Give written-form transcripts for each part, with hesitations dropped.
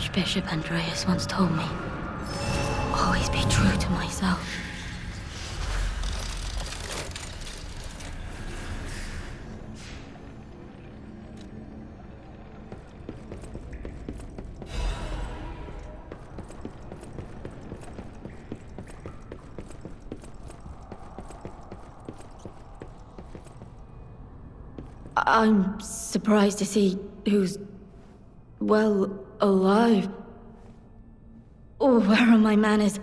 Archbishop Andreas once told me, always be true to myself. I'm surprised to see who's, well, alive. Oh, where are my manners?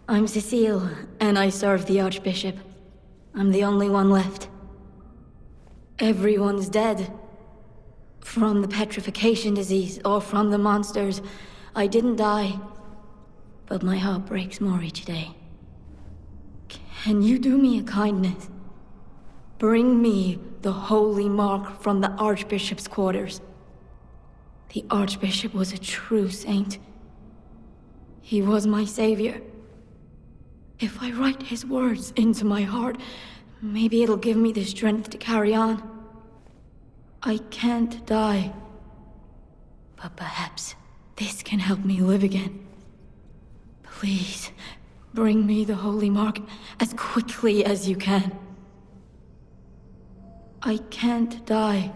I'm Cecile, and I serve the Archbishop. I'm the only one left. Everyone's dead. From the petrification disease, or from the monsters. I didn't die. But my heart breaks more each day. Can you do me a kindness? Bring me the holy mark from the Archbishop's quarters. The Archbishop was a true saint. He was my savior. If I write his words into my heart, maybe it'll give me the strength to carry on. I can't die. But perhaps this can help me live again. Please, bring me the holy mark as quickly as you can. I can't die.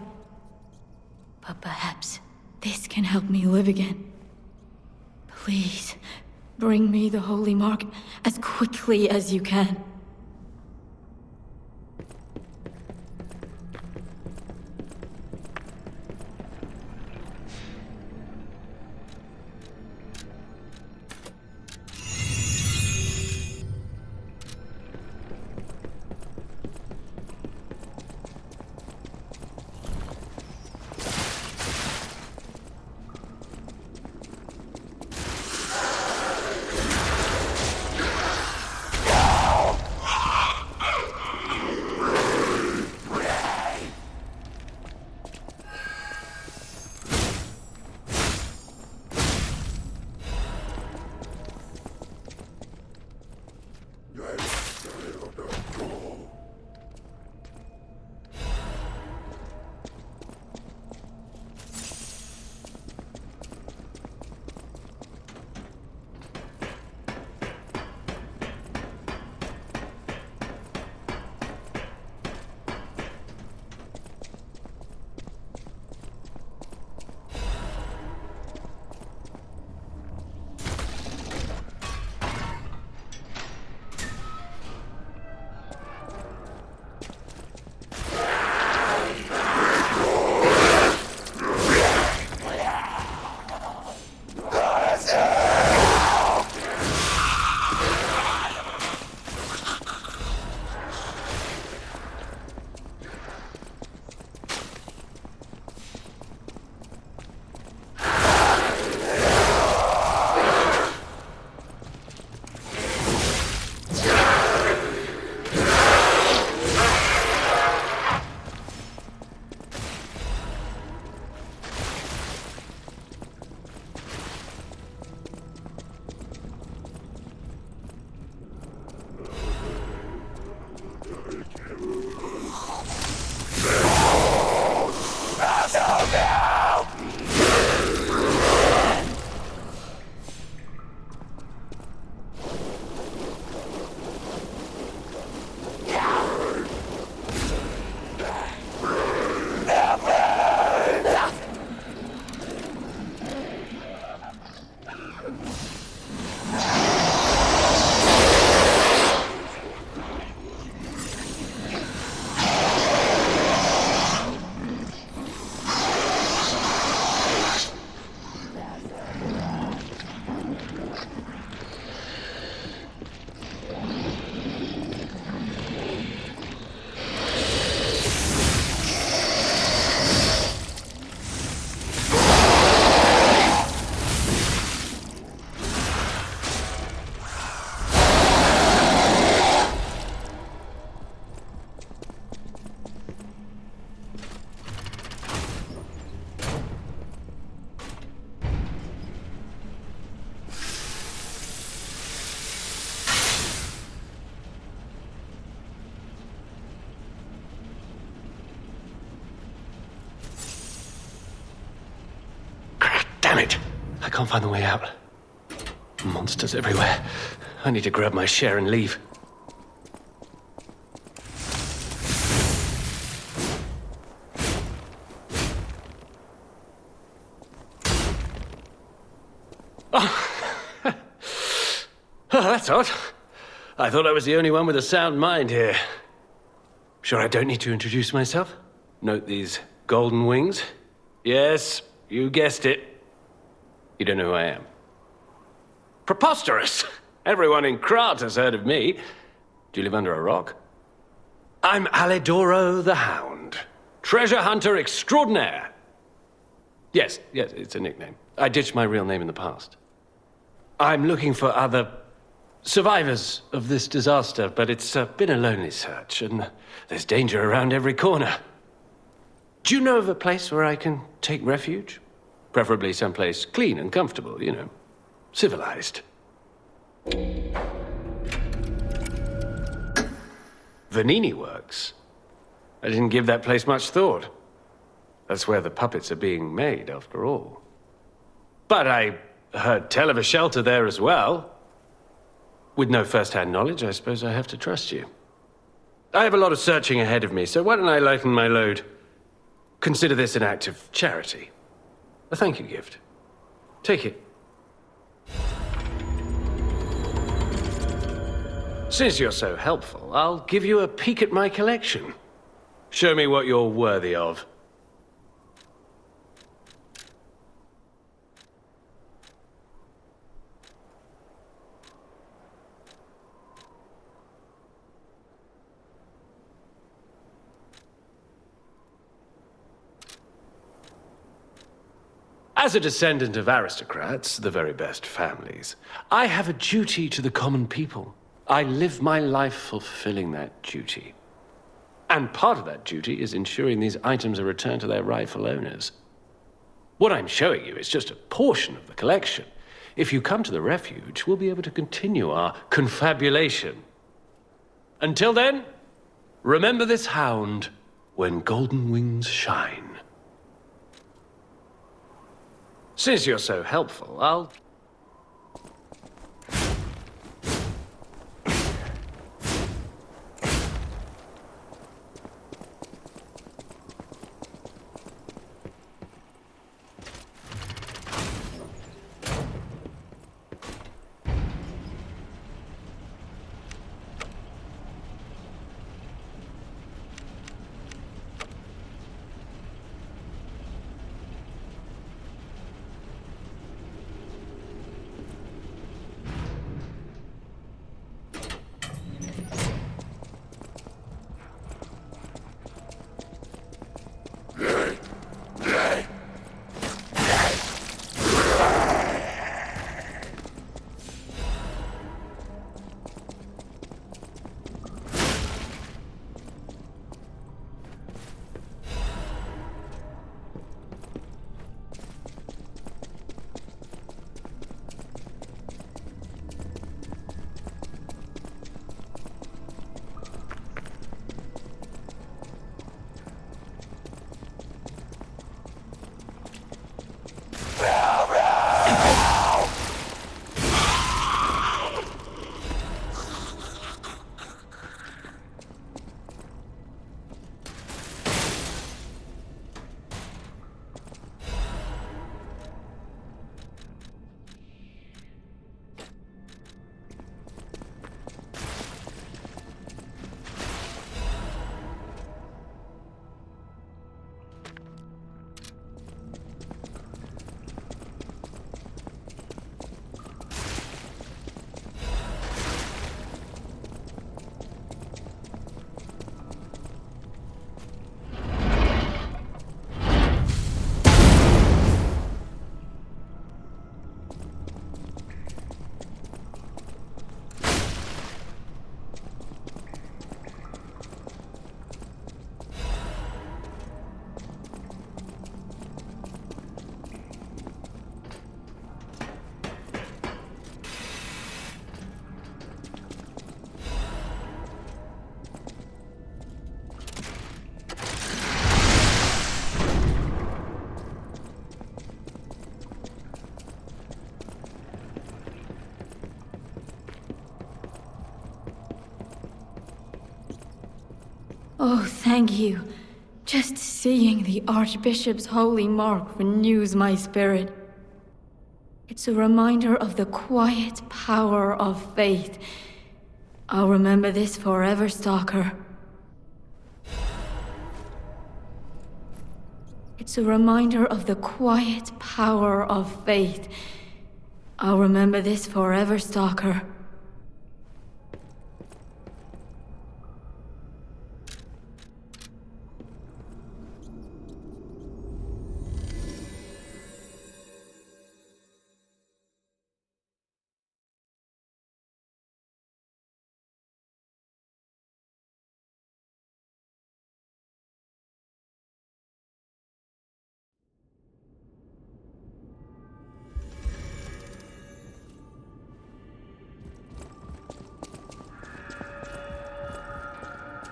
But perhaps this can help me live again. Please, bring me the holy mark as quickly as you can. Damn it! I can't find the way out. Monsters everywhere. I need to grab my share and leave. Oh, that's odd. I thought I was the only one with a sound mind here. Sure I don't need to introduce myself? Note these golden wings? Yes, you guessed it. You don't know who I am. Preposterous! Everyone in Krat has heard of me. Do you live under a rock? I'm Alidoro the Hound. Treasure hunter extraordinaire. Yes, it's a nickname. I ditched my real name in the past. I'm looking for other survivors of this disaster, but it's been a lonely search, and there's danger around every corner. Do you know of a place where I can take refuge? Preferably someplace clean and comfortable, you know, civilized. Vanini Works? I didn't give that place much thought. That's where the puppets are being made, after all. But I heard tell of a shelter there as well. With no first-hand knowledge, I suppose I have to trust you. I have a lot of searching ahead of me, so why don't I lighten my load? Consider this an act of charity. A thank you gift. Take it. Since you're so helpful, I'll give you a peek at my collection. Show me what you're worthy of. As a descendant of aristocrats, the very best families, I have a duty to the common people. I live my life fulfilling that duty. And part of that duty is ensuring these items are returned to their rightful owners. What I'm showing you is just a portion of the collection. If you come to the refuge, we'll be able to continue our confabulation. Until then, remember this hound when golden wings shine. Since you're so helpful, I'll... Oh, thank you. Just seeing the Archbishop's holy mark renews my spirit. It's a reminder of the quiet power of faith. I'll remember this forever, Stalker. It's a reminder of the quiet power of faith. I'll remember this forever, Stalker.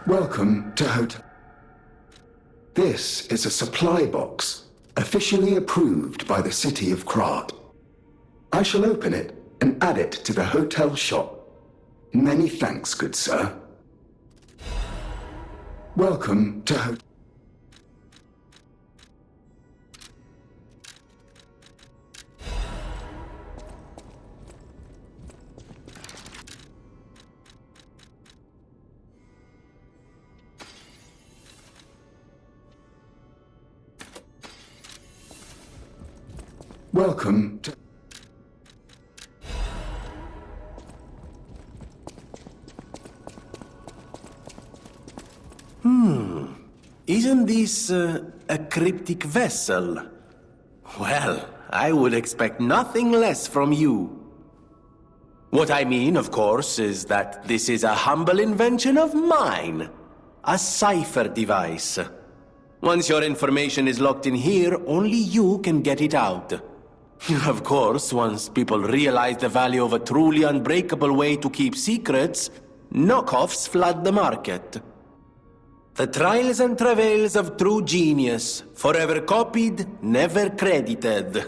Welcome to Hotel. This is a supply box, officially approved by the city of Krat. I shall open it and add it to the hotel shop. Many thanks, good sir. Welcome to Hotel. Welcome to... Isn't this a cryptic vessel? Well, I would expect nothing less from you. What I mean, of course, is that this is a humble invention of mine. A cipher device. Once your information is locked in here, only you can get it out. Of course, once people realize the value of a truly unbreakable way to keep secrets, knockoffs flood the market. The trials and travails of true genius, forever copied, never credited.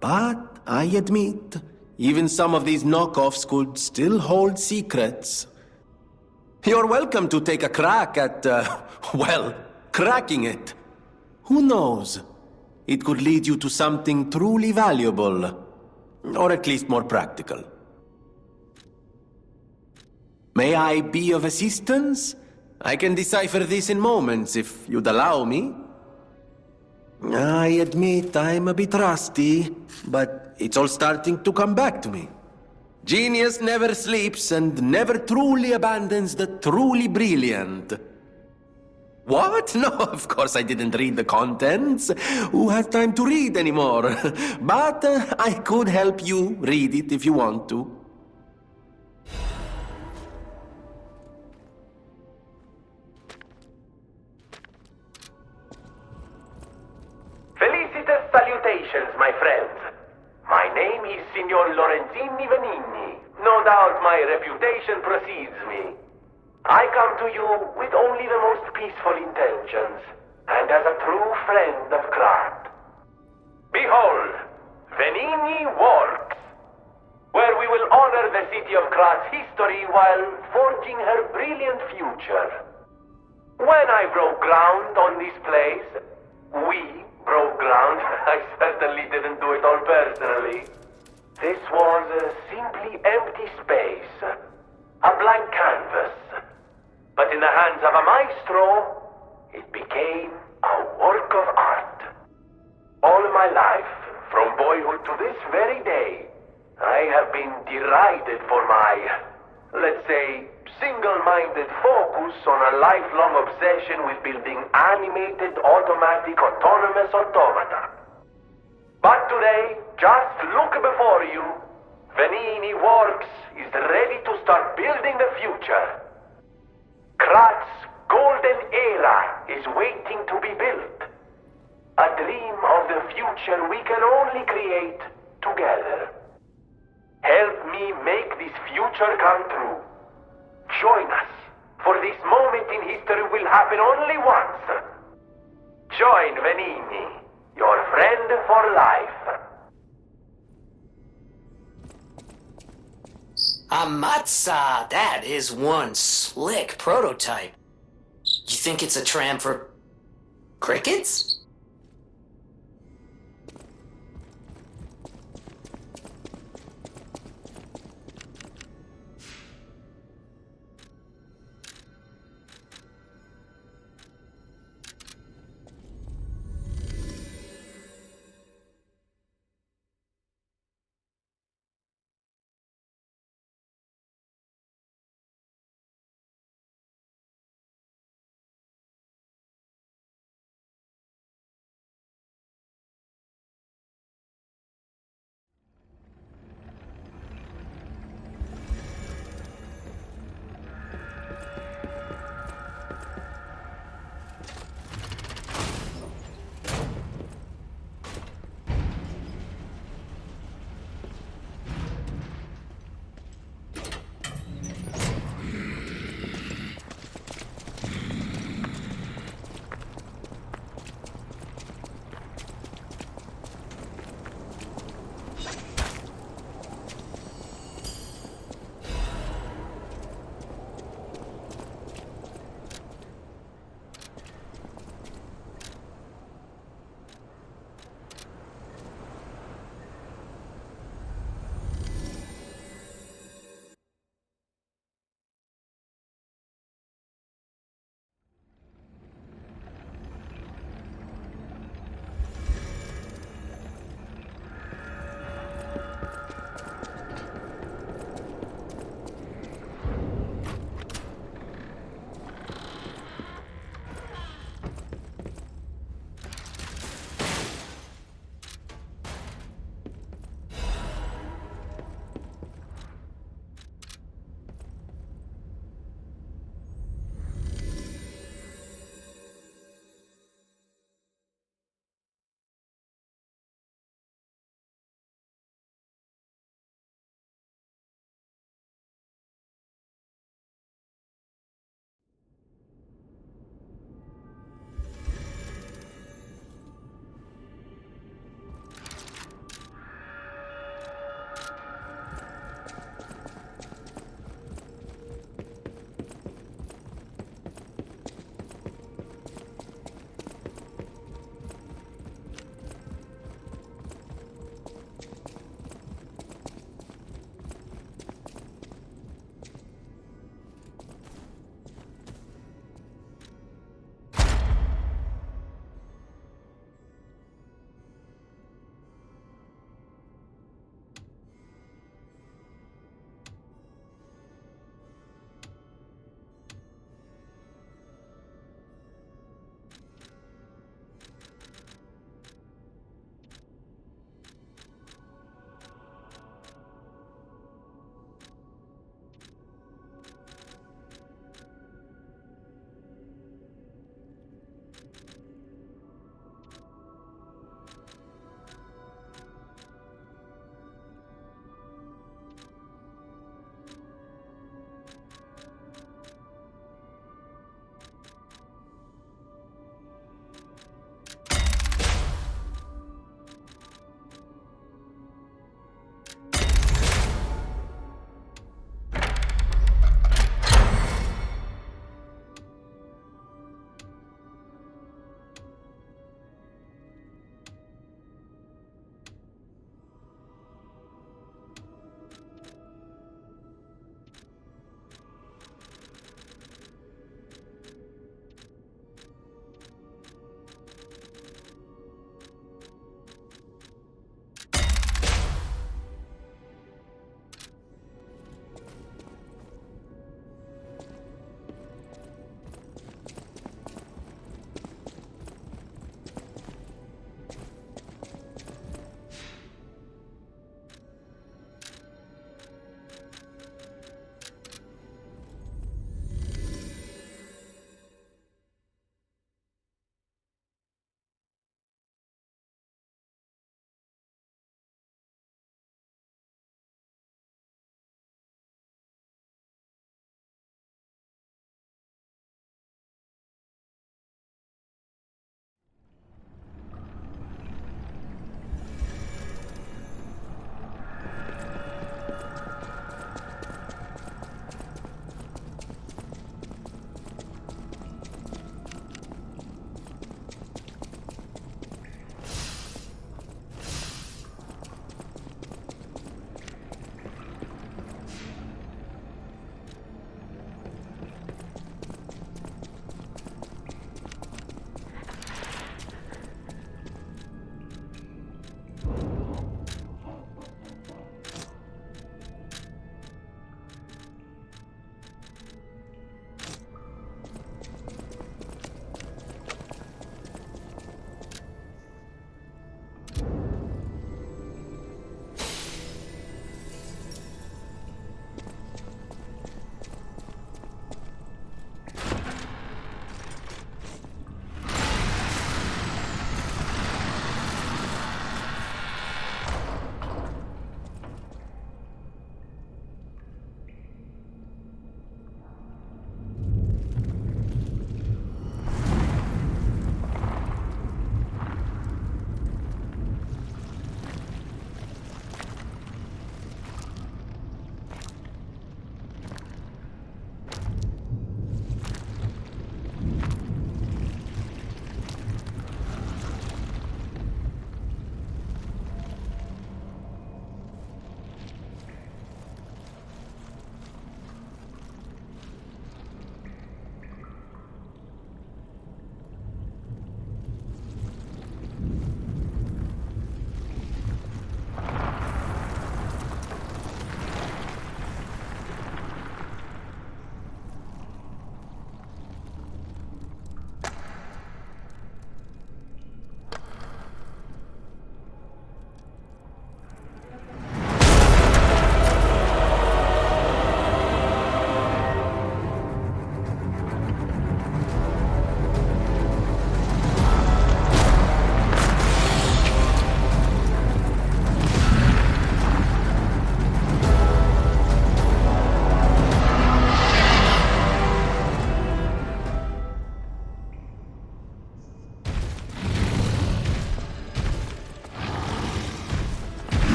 But I admit, even some of these knockoffs could still hold secrets. You're welcome to take a crack at, well, cracking it. Who knows? It could lead you to something truly valuable. Or at least more practical. May I be of assistance? I can decipher this in moments, if you'd allow me. I admit I'm a bit rusty, but it's all starting to come back to me. Genius never sleeps and never truly abandons the truly brilliant. What? No, of course I didn't read the contents. Who has time to read anymore? But I could help you read it if you want to. Felicitous salutations, my friends. My name is Signor Lorenzini Venigni. No doubt my reputation precedes me. I come to you with only the most peaceful intentions, and as a true friend of Krat. Behold, Venigni Works, where we will honor the city of Krat's history while forging her brilliant future. When I broke ground on this place, we broke ground. I certainly didn't do it all personally. This was a simply empty space, a blank canvas. But in the hands of a maestro, it became a work of art. All my life, from boyhood to this very day, I have been derided for my, let's say, single-minded focus on a lifelong obsession with building animated, automatic, autonomous automata. But today, just look before you. Venigni Works is ready to start building the future. Krat's golden era is waiting to be built. A dream of the future we can only create together. Help me make this future come true. Join us, for this moment in history will happen only once. Join Venigni, your friend for life. A Matza, that is one slick prototype. You think it's a tram for crickets?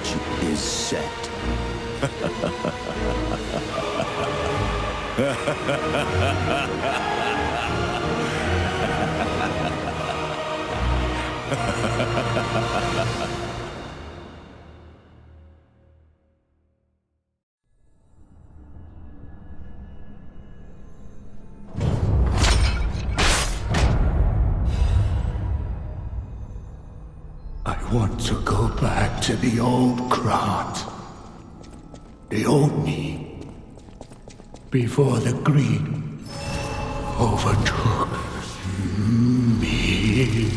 stage is set. I want to go back to the old Krat. The old me. Before the greed overtook me.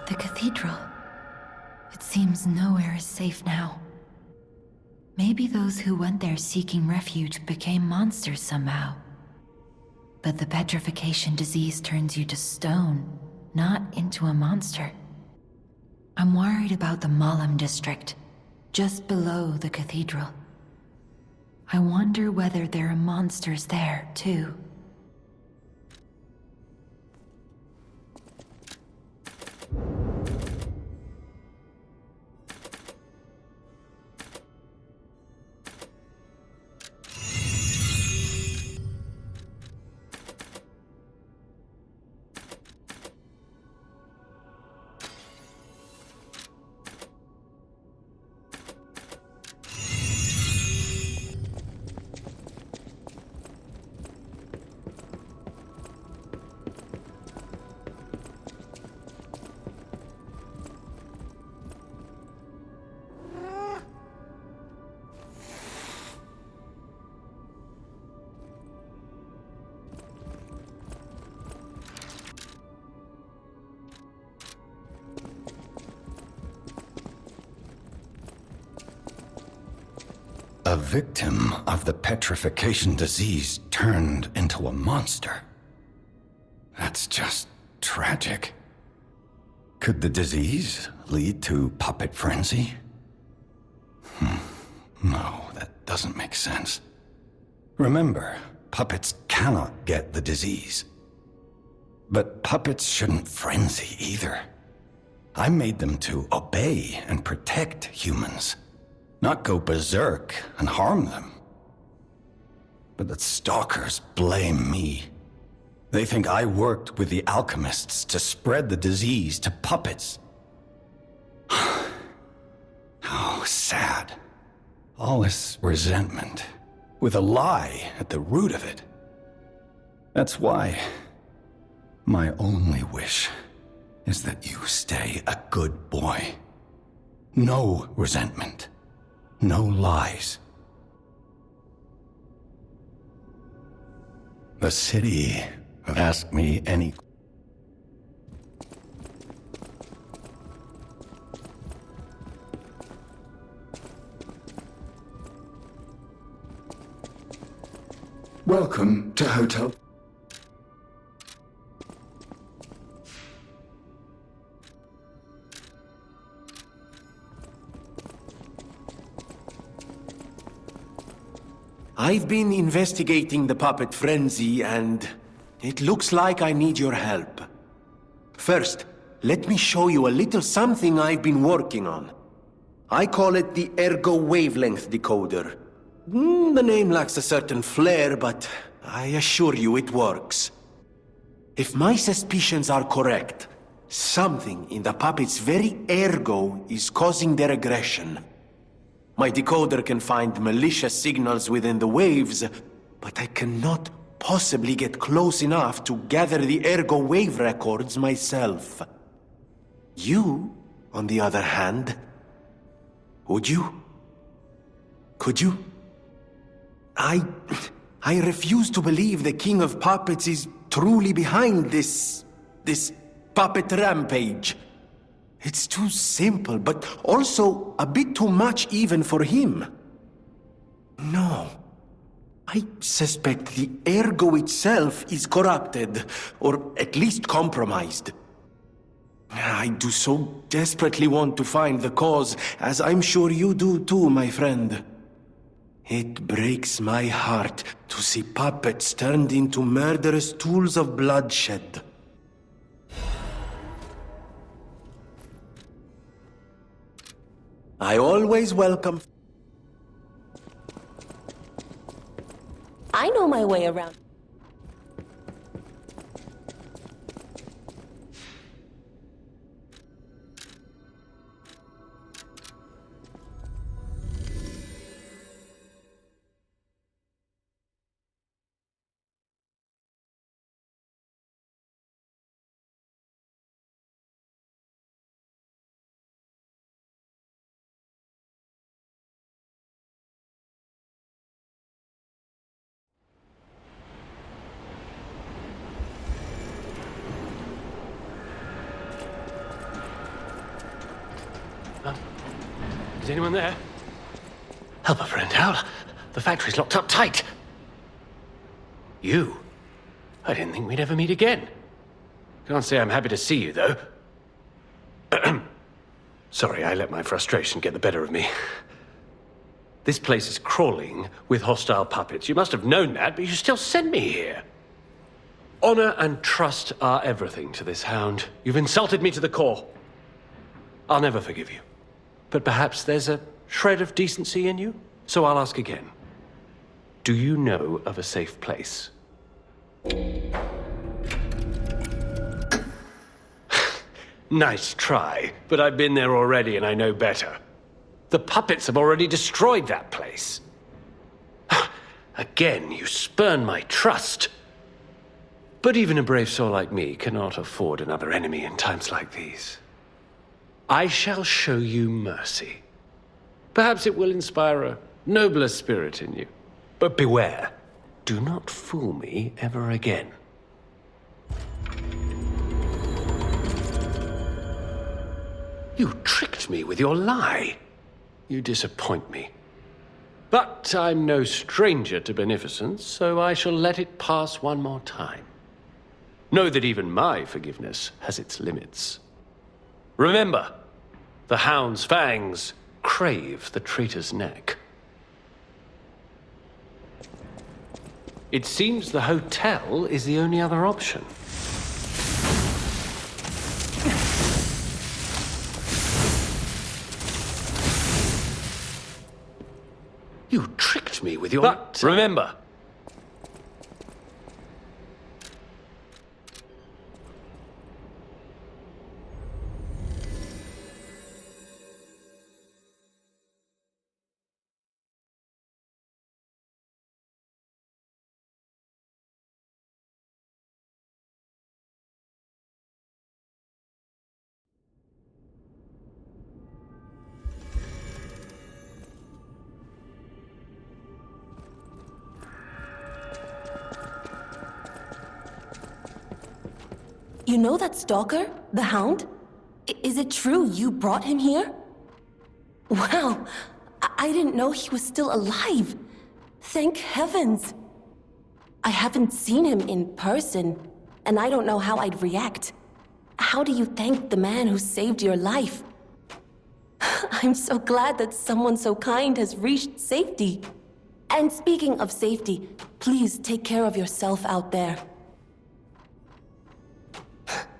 The cathedral. It seems nowhere is safe now. Maybe those who went there seeking refuge became monsters somehow. But the petrification disease turns you to stone, not into a monster. I'm worried about the Malam district, just below the cathedral. I wonder whether there are monsters there, too. A victim of the petrification disease turned into a monster. That's just tragic. Could the disease lead to puppet frenzy? No, that doesn't make sense. Remember, puppets cannot get the disease. But puppets shouldn't frenzy either. I made them to obey and protect humans, not go berserk and harm them. But the stalkers blame me. They think I worked with the alchemists to spread the disease to puppets. How sad. All this resentment, with a lie at the root of it. That's why my only wish is that you stay a good boy. No resentment. No lies. The city asked me any... Welcome to Hotel... I've been investigating the puppet frenzy, and it looks like I need your help. First, let me show you a little something I've been working on. I call it the Ergo Wavelength Decoder. The name lacks a certain flair, but I assure you it works. If my suspicions are correct, something in the puppet's very ergo is causing their aggression. My decoder can find malicious signals within the waves, but I cannot possibly get close enough to gather the ergo wave records myself. You, on the other hand, would you? Could you? I refuse to believe the King of Puppets is truly behind this puppet rampage. It's too simple, but also a bit too much even for him. No. I suspect the ergo itself is corrupted, or at least compromised. I do so desperately want to find the cause, as I'm sure you do too, my friend. It breaks my heart to see puppets turned into murderous tools of bloodshed. I always welcome... I know my way around. Is anyone there? Help a friend out. The factory's locked up tight. You? I didn't think we'd ever meet again. Can't say I'm happy to see you, though. Sorry, I let my frustration get the better of me. This place is crawling with hostile puppets. You must have known that, but you still sent me here. Honor and trust are everything to this hound. You've insulted me to the core. I'll never forgive you. But perhaps there's a shred of decency in you? So I'll ask again. Do you know of a safe place? Nice try, but I've been there already and I know better. The puppets have already destroyed that place. Again, you spurn my trust. But even a brave soul like me cannot afford another enemy in times like these. I shall show you mercy. Perhaps it will inspire a nobler spirit in you. But beware, do not fool me ever again. You tricked me with your lie. You disappoint me. But I'm no stranger to beneficence, so I shall let it pass one more time. Know that even my forgiveness has its limits. Remember, the hound's fangs crave the traitor's neck. It seems the hotel is the only other option. You tricked me with your... But remember, You know that stalker? The Hound? Is it true you brought him here? Wow, I didn't know he was still alive. Thank heavens. I haven't seen him in person, and I don't know how I'd react. How do you thank the man who saved your life? I'm so glad that someone so kind has reached safety. And speaking of safety, please take care of yourself out there.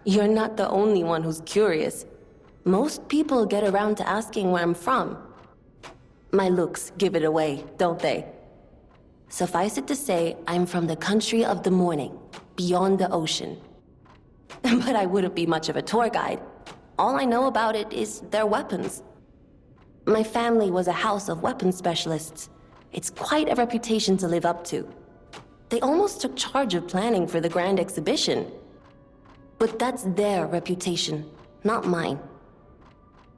You're not the only one who's curious. Most people get around to asking where I'm from. My looks give it away, don't they? Suffice it to say, I'm from the country of the morning, beyond the ocean. But I wouldn't be much of a tour guide. All I know about it is their weapons. My family was a house of weapons specialists. It's quite a reputation to live up to. They almost took charge of planning for the grand exhibition. But that's their reputation, not mine.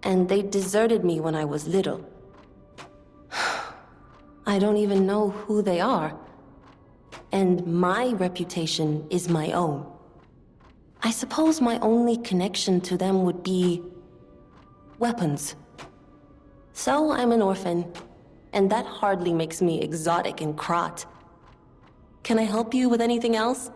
And they deserted me when I was little. I don't even know who they are. And my reputation is my own. I suppose my only connection to them would be weapons. So I'm an orphan, and that hardly makes me exotic in Krat. Can I help you with anything else?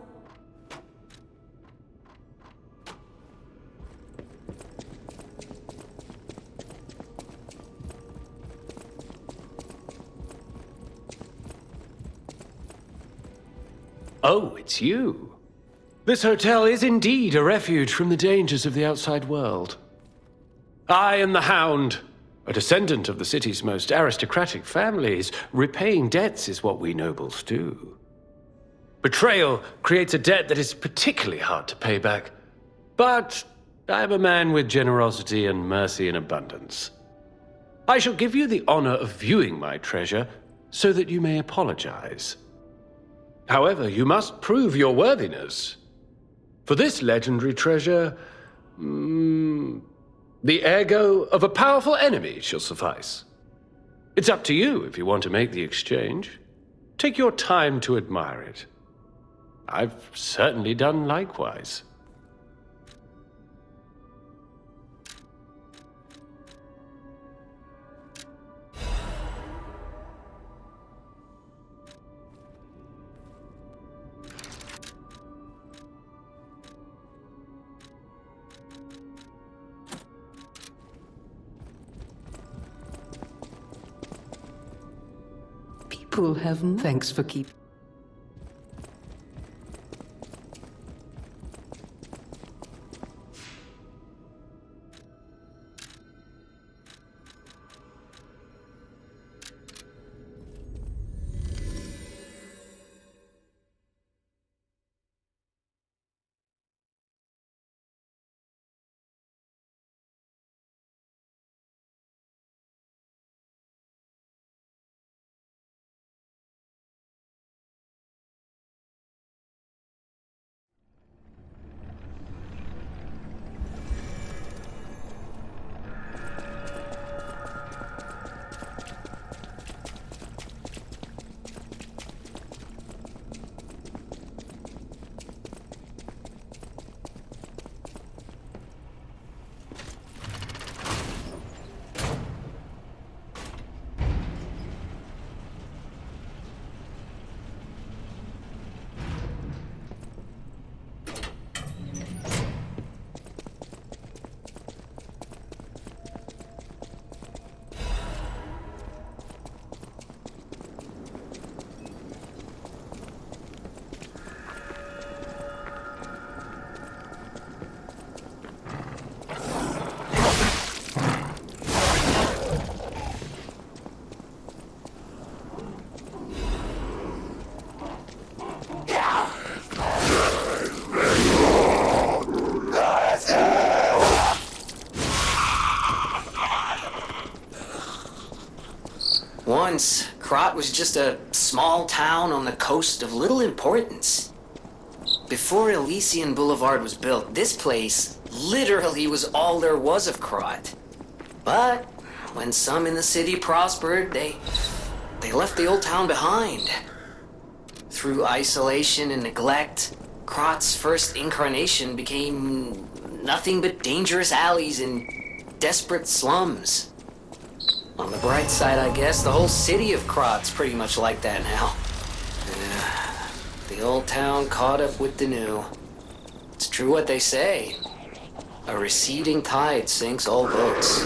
Oh, it's you. This hotel is indeed a refuge from the dangers of the outside world. I am the Hound, a descendant of the city's most aristocratic families. Repaying debts is what we nobles do. Betrayal creates a debt that is particularly hard to pay back. But I am a man with generosity and mercy in abundance. I shall give you the honor of viewing my treasure so that you may apologize. However, you must prove your worthiness. For this legendary treasure, the ego of a powerful enemy shall suffice. It's up to you if you want to make the exchange. Take your time to admire it. I've certainly done likewise. Heaven, thanks for keeping. Once, Krat was just a small town on the coast of little importance. Before Elysian Boulevard was built, this place literally was all there was of Krat. But when some in the city prospered, they left the old town behind. Through isolation and neglect, Krot's first incarnation became nothing but dangerous alleys and desperate slums. On the bright side, I guess, the whole city of Krot's pretty much like that now. The old town caught up with the new. It's true what they say. A receding tide sinks all boats.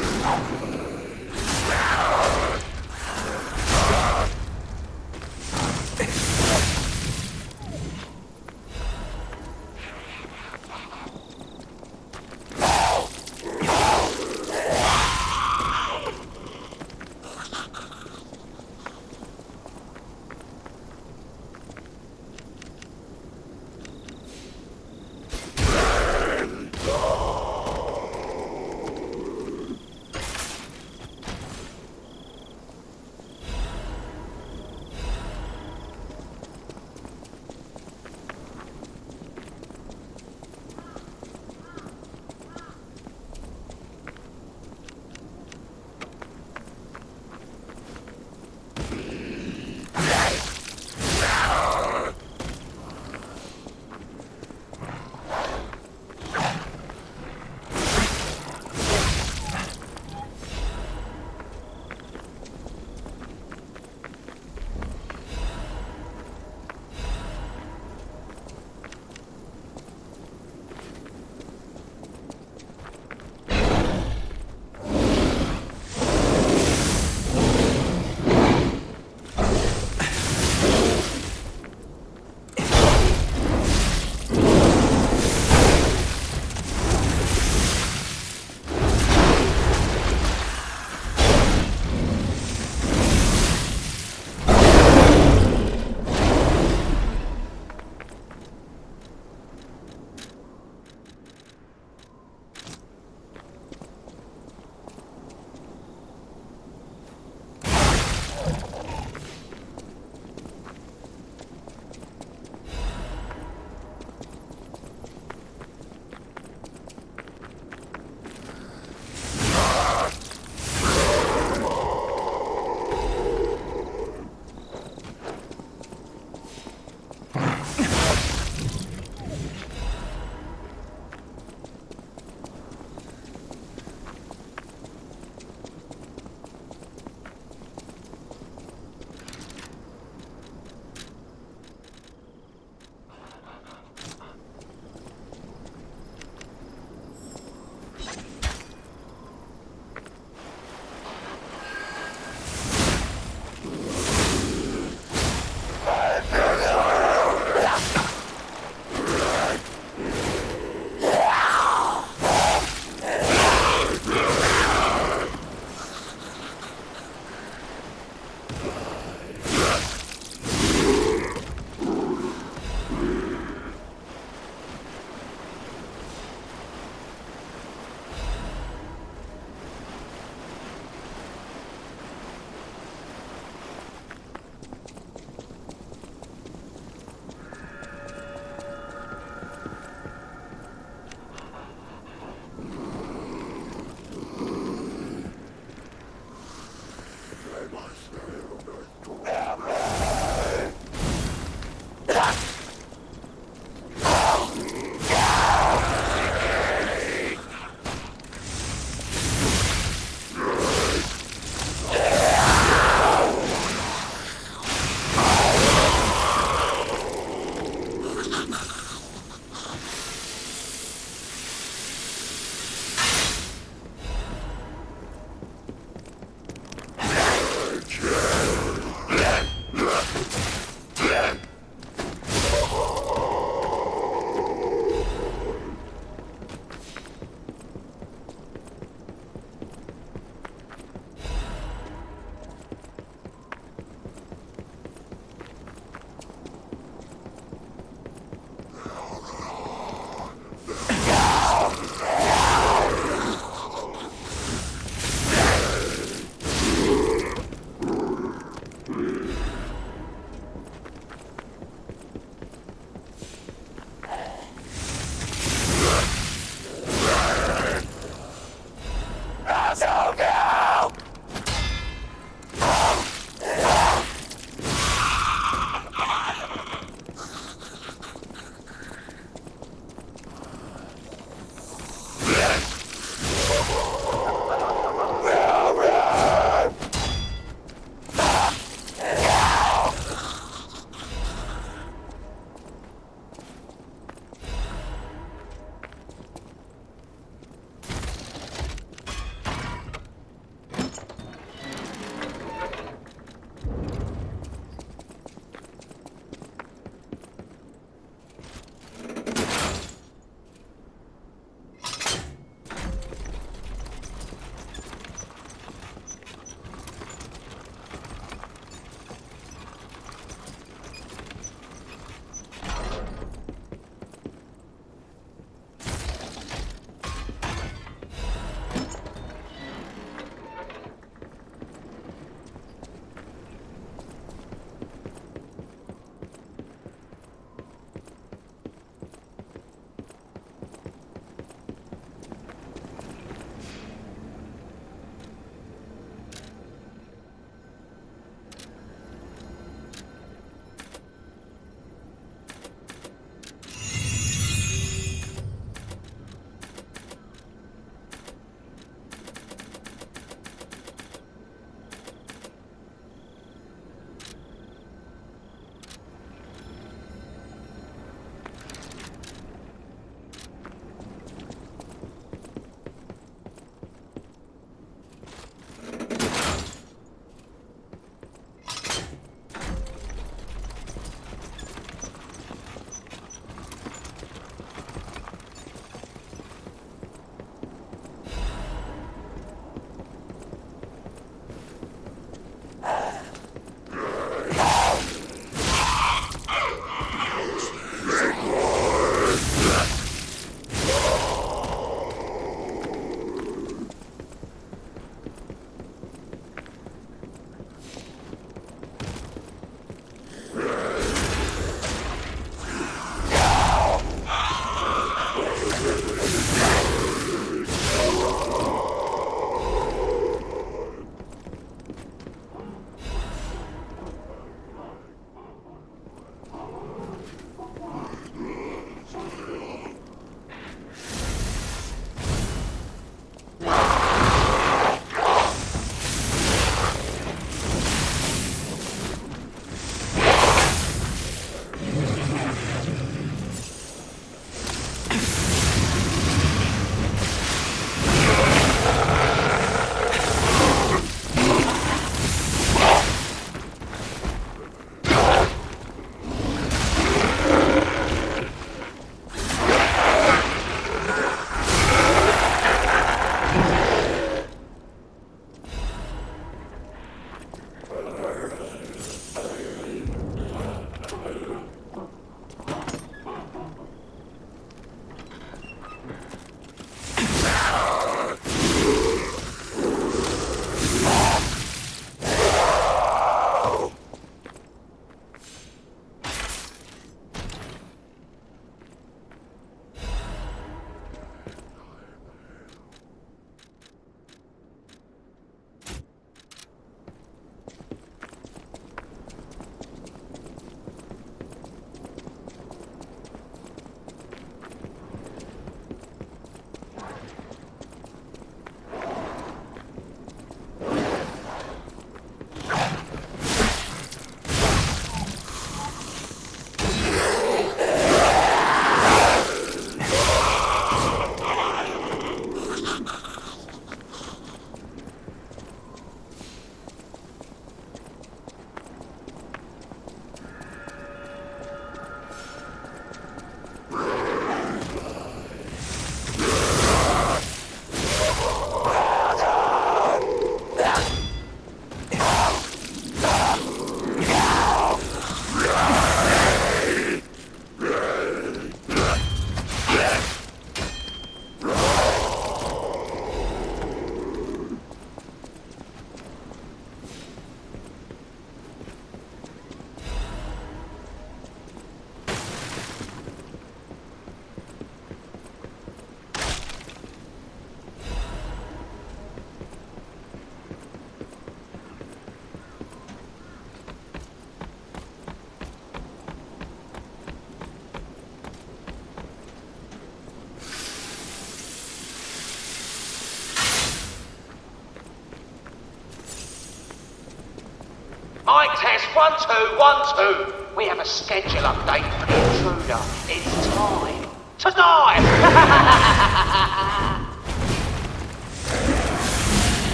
Mic test, 1, 2, 1, 2. We have a schedule update for the intruder. It's time. Tonight!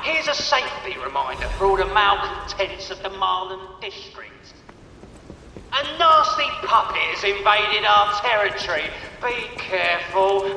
Here's a safety reminder for all the malcontents of the Marlin district. A nasty puppet has invaded our territory. Be careful.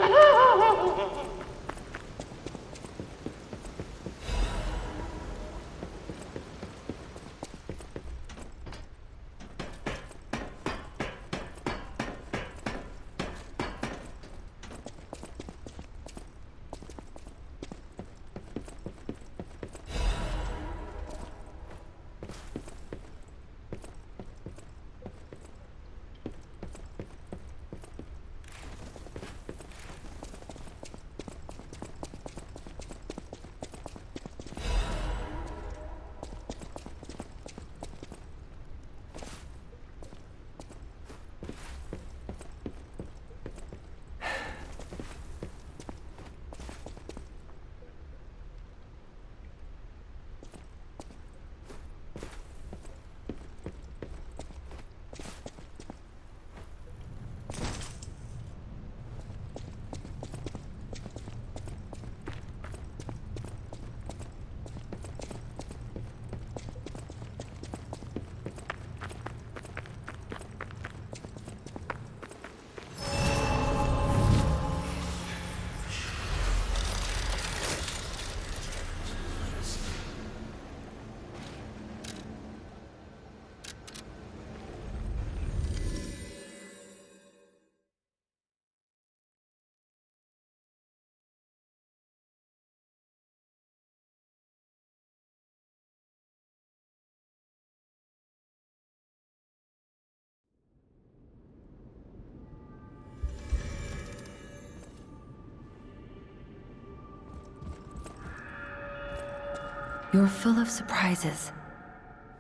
You're full of surprises.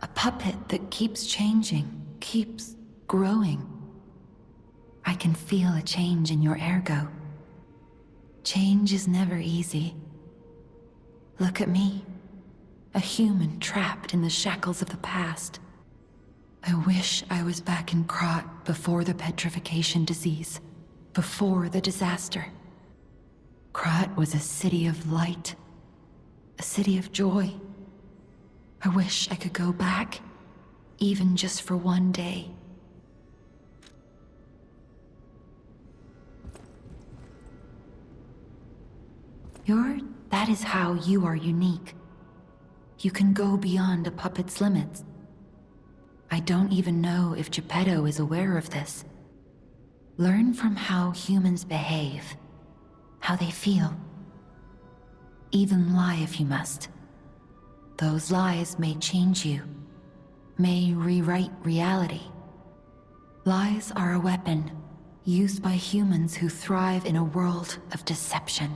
A puppet that keeps changing, keeps growing. I can feel a change in your ergo. Change is never easy. Look at me, a human trapped in the shackles of the past. I wish I was back in Krat before the petrification disease, before the disaster. Krat was a city of light, a city of joy. I wish I could go back, even just for one day. That is how you are unique. You can go beyond a puppet's limits. I don't even know if Geppetto is aware of this. Learn from how humans behave, how they feel. Even lie if you must. Those lies may change you, may rewrite reality. Lies are a weapon used by humans who thrive in a world of deception.